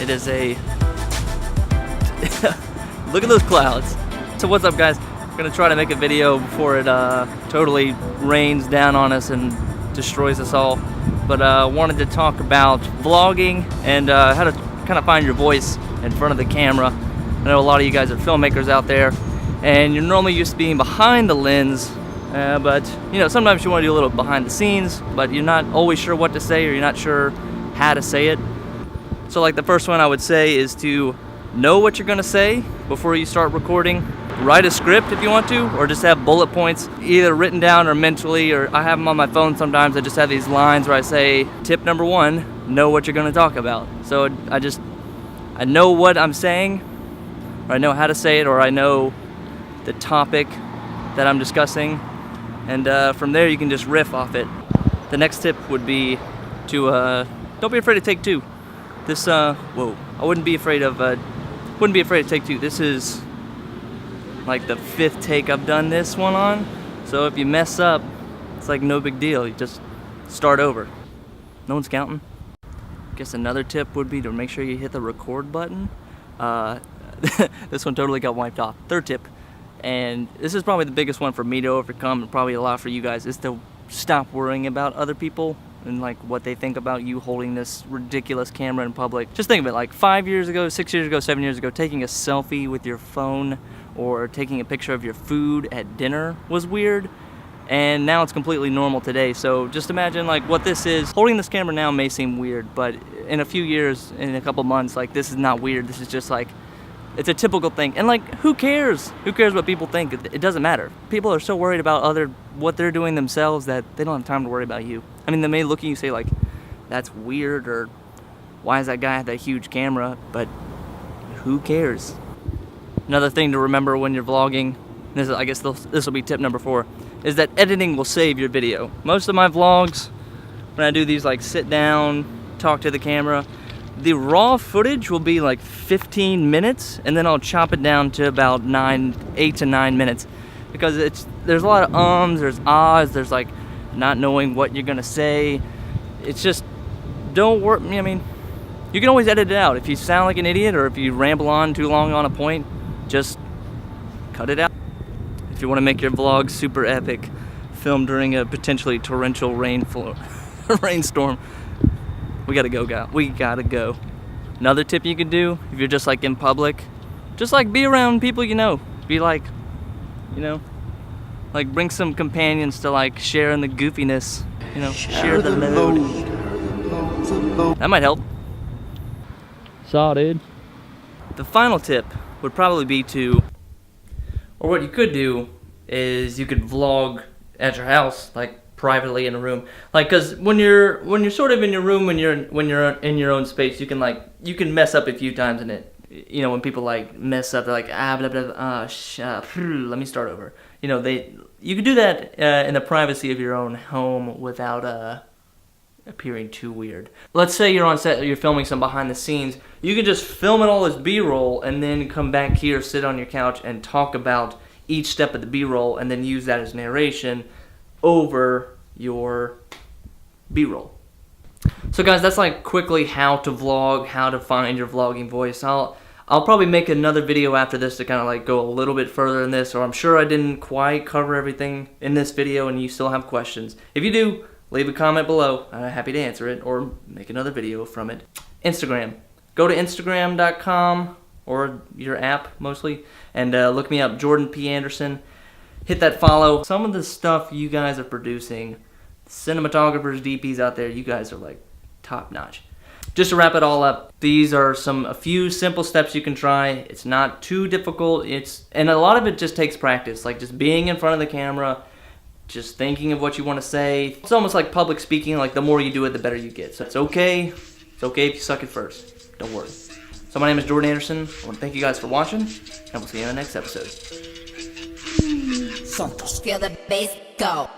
It is a look at those clouds. So what's up, guys? I'm gonna try to make a video before it totally rains down on us and destroys us all. But wanted to talk about vlogging and how to kind of find your voice in front of the camera. I know a lot of you guys are filmmakers out there, and you're normally used to being behind the lens, but you know, sometimes you want to do a little behind the scenes, but you're not always sure what to say, or you're not sure how to say it. So like the first one I would say is to know what you're gonna say before you start recording. Write a script if you want to, or just have bullet points either written down or mentally, or I have them on my phone sometimes. I just have these lines where I say, tip number 1, know what you're gonna talk about. So I know what I'm saying, or I know how to say it, or I know the topic that I'm discussing, and from there you can just riff off it. The next tip would be to don't be afraid to take 2. This I wouldn't be afraid to take 2. This is like the 5th take I've done this one on, so if you mess up, it's like no big deal. You just start over. No one's counting. Guess another tip would be to make sure you hit the record button. This one totally got wiped off. Third tip, and this is probably the biggest one for me to overcome, and probably a lot for you guys, is to stop worrying about other people and like what they think about you holding this ridiculous camera in public. Just think of it, like 5 years ago, 6 years ago, 7 years ago, taking a selfie with your phone or taking a picture of your food at dinner was weird, and now it's completely normal today. So just imagine like what this is. Holding this camera now may seem weird, but in a few years, in a couple months, like this is not weird. This is just like, it's a typical thing. And like, who cares? Who cares what people think? It doesn't matter. People are so worried about what they're doing themselves that they don't have time to worry about you. I mean, they may look at you and say like, that's weird, or why does that guy have that huge camera? But who cares? Another thing to remember when you're vlogging, I guess this will be tip number 4, is that editing will save your video. Most of my vlogs, when I do these like sit down, talk to the camera, the raw footage will be like 15 minutes, and then I'll chop it down to about 8 to 9 minutes, because there's a lot of ums, there's ahs, there's like not knowing what you're gonna say. It's just, don't work. I mean, you can always edit it out. If you sound like an idiot, or if you ramble on too long on a point, just cut it out. If you want to make your vlog super epic, film during a potentially torrential rainstorm, we gotta go, guys. We gotta go. Another tip you could do, if you're just like in public, just like be around people you know. Be like, you know, like bring some companions to like share in the goofiness, you know, share the load. That might help. Saw, dude. The final tip would probably be or what you could do is you could vlog at your house, like privately in a room, like, because when you're sort of in your room, when you're in your own space, you can mess up a few times in it. You know, when people like mess up, they're like blah, blah, let me start over. You know, you could do that in the privacy of your own home without appearing too weird. Let's say you're on set, you're filming some behind the scenes. You can just film it all as B-roll, and then come back here, sit on your couch, and talk about each step of the B-roll, and then use that as narration over your B-roll. So guys, that's like quickly how to vlog, how to find your vlogging voice. I'll probably make another video after this to kind of like go a little bit further in this, or I'm sure I didn't quite cover everything in this video and you still have questions. If you do, leave a comment below. I'm happy to answer it, or make another video from it. Instagram. Go to Instagram.com, or your app mostly, and look me up, Jordan P. Anderson. Hit that follow. Some of the stuff you guys are producing, cinematographers, DPs out there, you guys are like top notch. Just to wrap it all up, these are a few simple steps you can try. It's not too difficult. And a lot of it just takes practice, like just being in front of the camera, just thinking of what you want to say. It's almost like public speaking, like the more you do it, the better you get. So it's okay if you suck at first. Don't worry. So my name is Jordan Anderson. I want to thank you guys for watching, and we'll see you in the next episode. Santos. Feel the bass go.